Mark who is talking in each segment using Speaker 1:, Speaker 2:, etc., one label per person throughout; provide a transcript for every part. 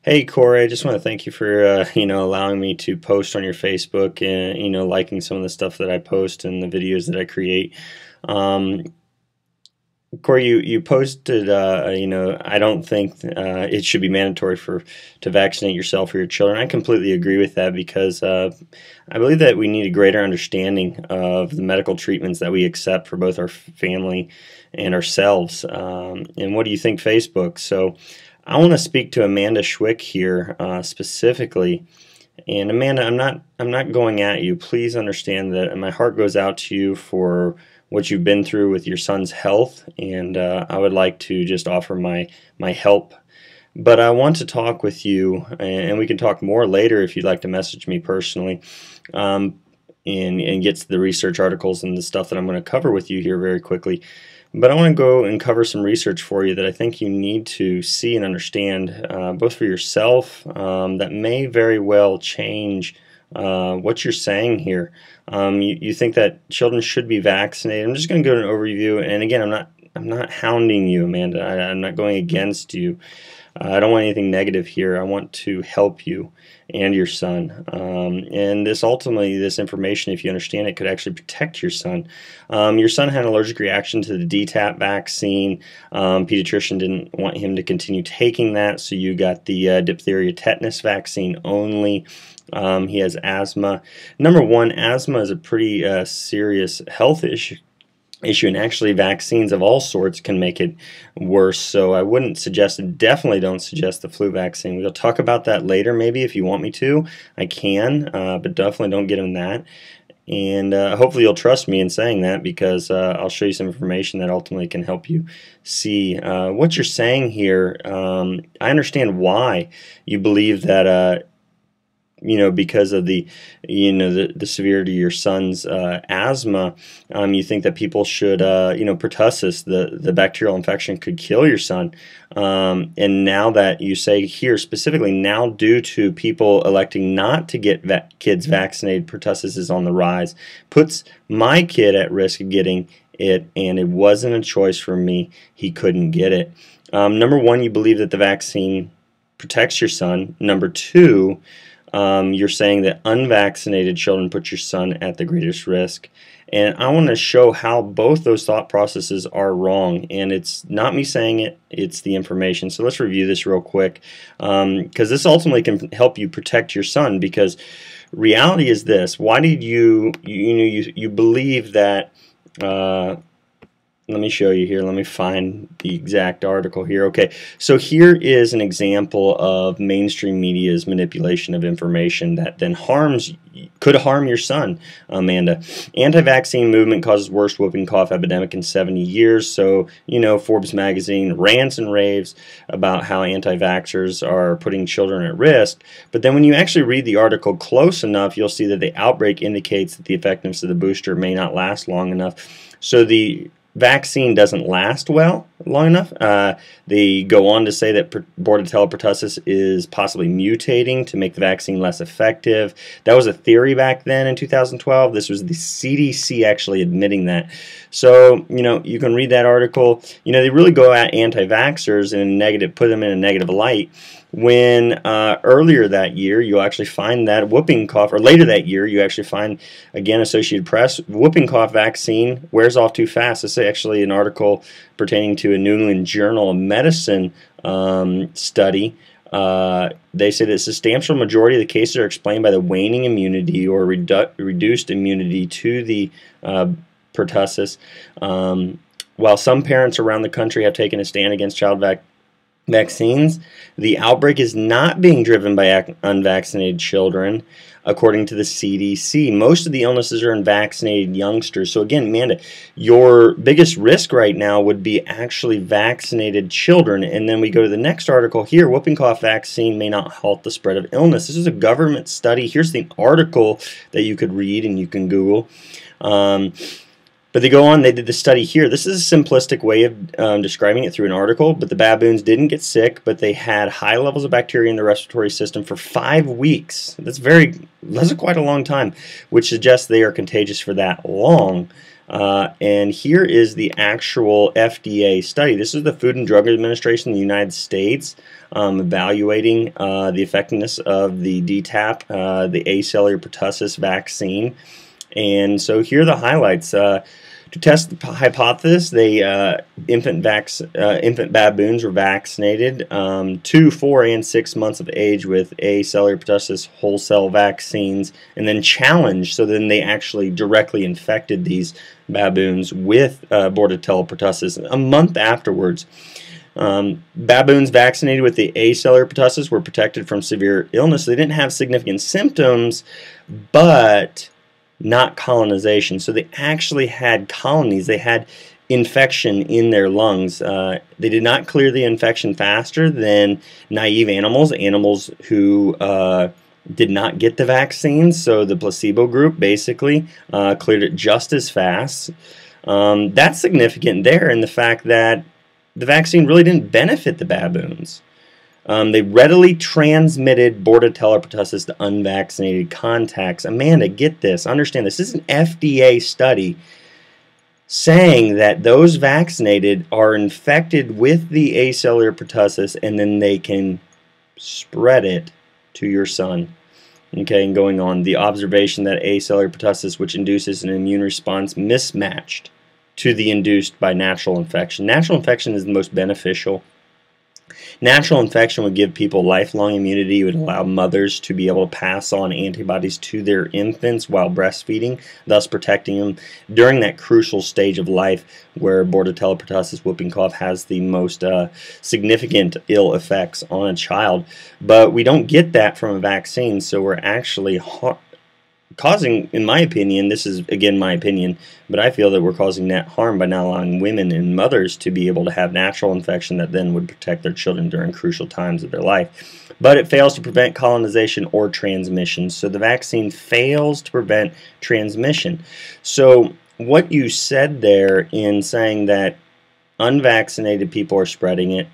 Speaker 1: Hey Corey, I just want to thank you for allowing me to post on your Facebook and liking some of the stuff that I post and the videos that I create. Um, Corey, you posted I don't think it should be mandatory to vaccinate yourself or your children. I completely agree with that because I believe that we need a greater understanding of the medical treatments that we accept for both our family and ourselves. And what do you think, Facebook? So. I want to speak to Amanda Schwick here specifically. And Amanda, I'm not going at you. Please understand that my heart goes out to you for what you've been through with your son's health, and I would like to just offer my help. But I want to talk with you, and we can talk more later if you'd like to message me personally, and get to the research articles and the stuff that I'm going to cover with you here very quickly. But I want to go and cover some research for you that I think you need to see and understand, both for yourself, that may very well change what you're saying here. You think that children should be vaccinated. I'm just going to go to an overview, and again, I'm not hounding you, Amanda. I'm not going against you. I don't want anything negative here. I want to help you and your son. And ultimately, this information, if you understand it, could actually protect your son. Your son had an allergic reaction to the DTaP vaccine. Pediatrician didn't want him to continue taking that, so you got the diphtheria tetanus vaccine only. He has asthma. Number one, asthma is a pretty serious health issue, and actually vaccines of all sorts can make it worse, so I wouldn't suggest it. Definitely don't suggest the flu vaccine. We'll talk about that later maybe if you want me to. I can, but definitely don't get him that. And hopefully you'll trust me in saying that, because I'll show you some information that ultimately can help you see what you're saying here. I understand why you believe that because of the severity of your son's asthma, you think that people should, pertussis, the bacterial infection, could kill your son. And now that you say here specifically, now due to people electing not to get kids vaccinated, pertussis is on the rise, puts my kid at risk of getting it, and it wasn't a choice for me. He couldn't get it. Number one, you believe that the vaccine protects your son. Number two, you're saying that unvaccinated children put your son at the greatest risk. And I want to show how both those thought processes are wrong. And it's not me saying it, it's the information. So let's review this real quick, because this ultimately can help you protect your son. Because reality is this: why did you believe that? Let me show you here. Let me find the exact article here. Okay, so here is an example of mainstream media's manipulation of information that then could harm your son, Amanda. Anti-vaccine movement causes worst whooping cough epidemic in 70 years. So, Forbes magazine rants and raves about how anti-vaxxers are putting children at risk. But then when you actually read the article close enough, you'll see that the outbreak indicates that the effectiveness of the booster may not last long enough. So the vaccine doesn't last long enough. They go on to say that Bordetella pertussis is possibly mutating to make the vaccine less effective. That was a theory back then in 2012. This was the CDC actually admitting that. So, you can read that article. They really go at anti-vaxxers put them in a negative light. When earlier that year, you'll actually find that whooping cough, or later that year, you actually find, again, Associated Press, whooping cough vaccine wears off too fast. This is actually an article pertaining to a New England Journal of Medicine study. They say that a substantial majority of the cases are explained by the waning immunity or reduced immunity to the pertussis. While some parents around the country have taken a stand against child vaccines, the outbreak is not being driven by unvaccinated children, according to the CDC. Most of the illnesses are in vaccinated youngsters. So again, Amanda, your biggest risk right now would be actually vaccinated children. And then we go to the next article here: whooping cough vaccine may not halt the spread of illness. This is a government study. Here's the article that you could read and you can Google. But they go on, they did the study here. This is a simplistic way of describing it through an article, but the baboons didn't get sick, but they had high levels of bacteria in the respiratory system for 5 weeks. That's quite a long time, which suggests they are contagious for that long. And here is the actual FDA study. This is the Food and Drug Administration in the United States evaluating the effectiveness of the DTaP, the acellular pertussis vaccine. And so here are the highlights. To test the hypothesis, infant baboons were vaccinated 2, 4, and 6 months of age with acellular pertussis whole cell vaccines, and then challenged. So then they actually directly infected these baboons with Bordetella pertussis a month afterwards. Baboons vaccinated with the acellular pertussis were protected from severe illness. They didn't have significant symptoms, but not colonization. So they actually had colonies. They had infection in their lungs. They did not clear the infection faster than naive animals who did not get the vaccine. So the placebo group basically cleared it just as fast. That's significant there in the fact that the vaccine really didn't benefit the baboons. They readily transmitted Bordetella pertussis to unvaccinated contacts. Amanda, get this. Understand this. This is an FDA study saying that those vaccinated are infected with the acellular pertussis and then they can spread it to your son. Okay, and going on, the observation that acellular pertussis, which induces an immune response, mismatched to the induced by natural infection. Natural infection is the most beneficial. Natural infection would give people lifelong immunity. It would allow mothers to be able to pass on antibodies to their infants while breastfeeding, thus protecting them during that crucial stage of life where Bordetella pertussis whooping cough has the most significant ill effects on a child. But we don't get that from a vaccine, so we're actually causing, in my opinion, this is again my opinion, but I feel that we're causing net harm by not allowing women and mothers to be able to have natural infection that then would protect their children during crucial times of their life. But it fails to prevent colonization or transmission. So the vaccine fails to prevent transmission. So what you said there in saying that unvaccinated people are spreading it,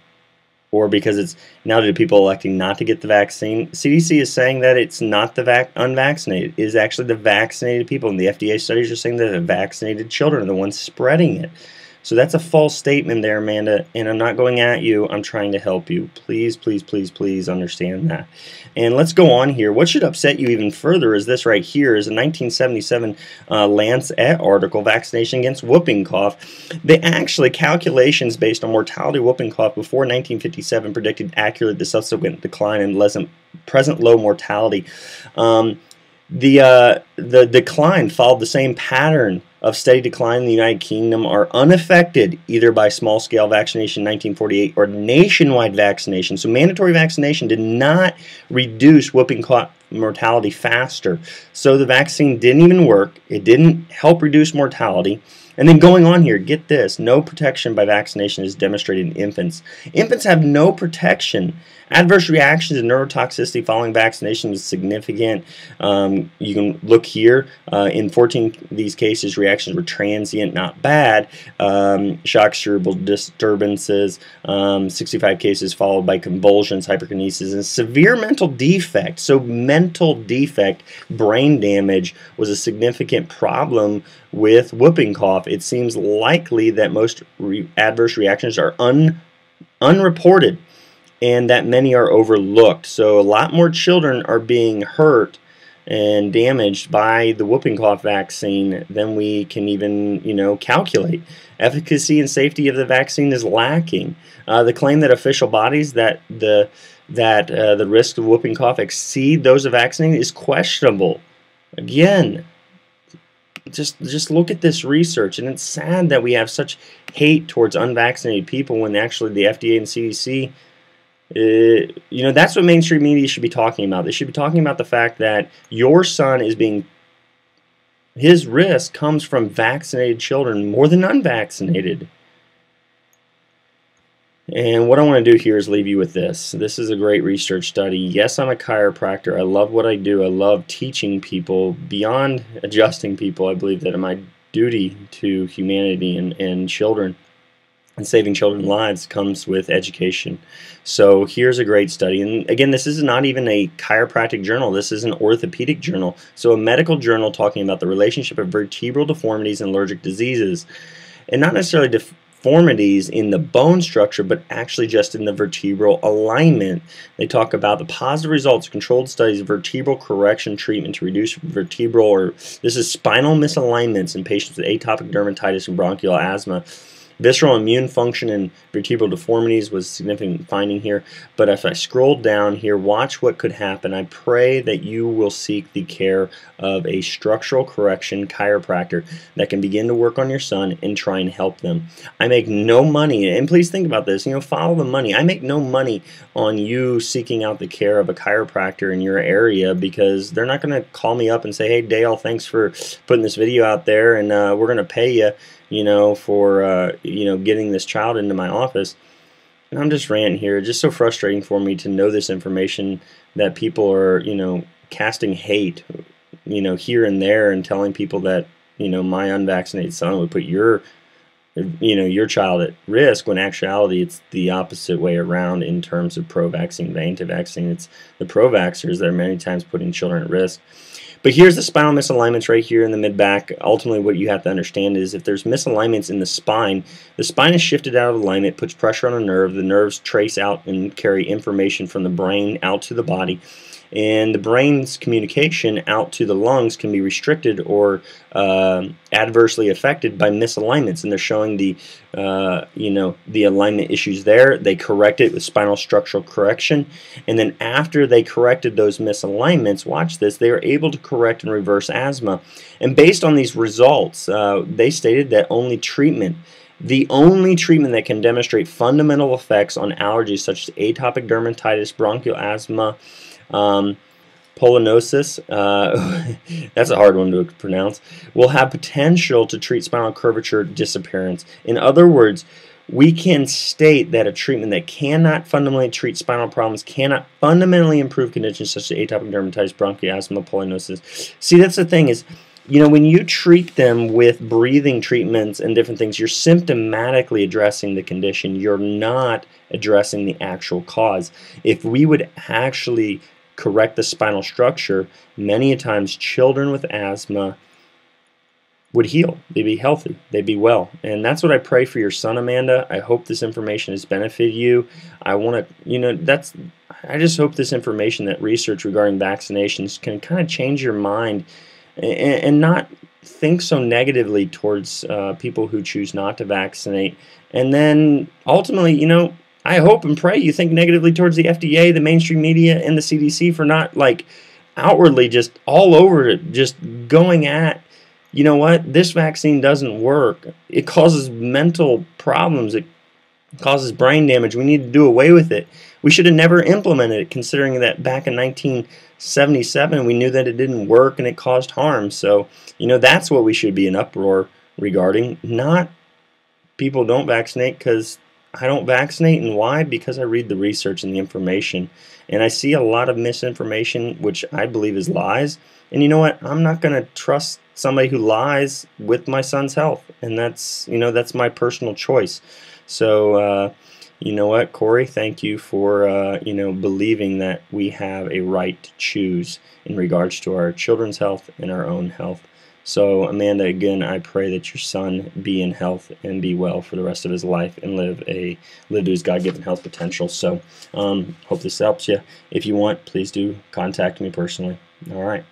Speaker 1: or because it's now to people electing not to get the vaccine, CDC is saying that it's not the unvaccinated. It is actually the vaccinated people. And the FDA studies are saying that the vaccinated children are the ones spreading it. So that's a false statement there, Amanda, and I'm not going at you. I'm trying to help you. Please, please, please, please understand that. And let's go on here. What should upset you even further is this right here is a 1977 Lancet article, Vaccination Against Whooping Cough. They actually, calculations based on mortality of whooping cough before 1957 predicted accurately the subsequent decline in present low mortality. The decline followed the same pattern of steady decline in the United Kingdom, are unaffected either by small-scale vaccination in 1948 or nationwide vaccination. So mandatory vaccination did not reduce whooping cough mortality faster. So the vaccine didn't even work. It didn't help reduce mortality. And then going on here, get this, no protection by vaccination is demonstrated in infants. Infants have no protection. Adverse reactions and neurotoxicity following vaccination is significant. You can look here. In 14 of these cases, reactions were transient, not bad. Shock, cerebral disturbances. 65 cases followed by convulsions, hyperkinesis, and severe mental defect. So mental defect, brain damage, was a significant problem with whooping cough. It seems likely that most adverse reactions are unreported, and that many are overlooked. So a lot more children are being hurt and damaged by the whooping cough vaccine than we can even, calculate. Efficacy and safety of the vaccine is lacking. The claim that official bodies that the risk of whooping cough exceed those of vaccinating is questionable. Again, just look at this research, and it's sad that we have such hate towards unvaccinated people when actually the FDA and CDC, that's what mainstream media should be talking about. They should be talking about the fact that your son his risk comes from vaccinated children more than unvaccinated. And what I want to do here is leave you with this. This is a great research study. Yes, I'm a chiropractor. I love what I do. I love teaching people. Beyond adjusting people, I believe that it's my duty to humanity and children. and saving children's lives comes with education. So here's a great study, and again, this is not even a chiropractic journal, this is an orthopedic journal, so a medical journal talking about the relationship of vertebral deformities and allergic diseases, and not necessarily deformities in the bone structure, but actually just in the vertebral alignment. They talk about the positive results of controlled studies of vertebral correction treatment to reduce vertebral, or this is spinal misalignments in patients with atopic dermatitis and bronchial asthma. Visceral immune function and vertebral deformities was a significant finding here. But if I scroll down here, watch what could happen. I pray that you will seek the care of a structural correction chiropractor that can begin to work on your son and try and help them. I make no money, and please think about this, follow the money. I make no money on you seeking out the care of a chiropractor in your area, because they're not going to call me up and say, hey Dale, thanks for putting this video out there, and we're going to pay you for getting this child into my office. And I'm just ranting here. It's just so frustrating for me to know this information, that people are, casting hate, here and there, and telling people that, my unvaccinated son would put your child at risk, when in actuality it's the opposite way around in terms of pro-vaccine, anti-vaccine. It's the pro-vaxxers that are many times putting children at risk. But here's the spinal misalignments right here in the mid-back. Ultimately, what you have to understand is if there's misalignments in the spine is shifted out of alignment, puts pressure on a nerve, the nerves trace out and carry information from the brain out to the body, and the brain's communication out to the lungs can be restricted or adversely affected by misalignments. And they're showing the the alignment issues there. They correct it with spinal structural correction, and then after they corrected those misalignments, watch this, they were able to correct and reverse asthma. And based on these results, they stated that the only treatment that can demonstrate fundamental effects on allergies such as atopic dermatitis, bronchial asthma, pollinosis, that's a hard one to pronounce, will have potential to treat spinal curvature disappearance. In other words, we can state that a treatment that cannot fundamentally treat spinal problems cannot fundamentally improve conditions such as atopic dermatitis, bronchial asthma, pollinosis. See, that's the thing is, when you treat them with breathing treatments and different things, you're symptomatically addressing the condition. You're not addressing the actual cause. If we would actually correct the spinal structure, many times children with asthma would heal. They'd be healthy. They'd be well. And that's what I pray for your son, Amanda. I hope this information has benefited you. I want to, I just hope this information, that research regarding vaccinations, can kind of change your mind and not think so negatively towards people who choose not to vaccinate. And then ultimately, I hope and pray you think negatively towards the FDA, the mainstream media, and the CDC for not outwardly just all over it, just going at, this vaccine doesn't work. It causes mental problems. It causes brain damage. We need to do away with it. We should have never implemented it, considering that back in 1977 we knew that it didn't work and it caused harm. So, that's what we should be in uproar regarding, not people don't vaccinate because I don't vaccinate. And why? Because I read the research and the information, and I see a lot of misinformation, which I believe is lies. And you know what? I'm not going to trust somebody who lies with my son's health, and that's my personal choice. So you know what, Corey, thank you for believing that we have a right to choose in regards to our children's health and our own health. So Amanda, again, I pray that your son be in health and be well for the rest of his life and live to his God-given health potential. So hope this helps you. If you want, please do contact me personally. All right.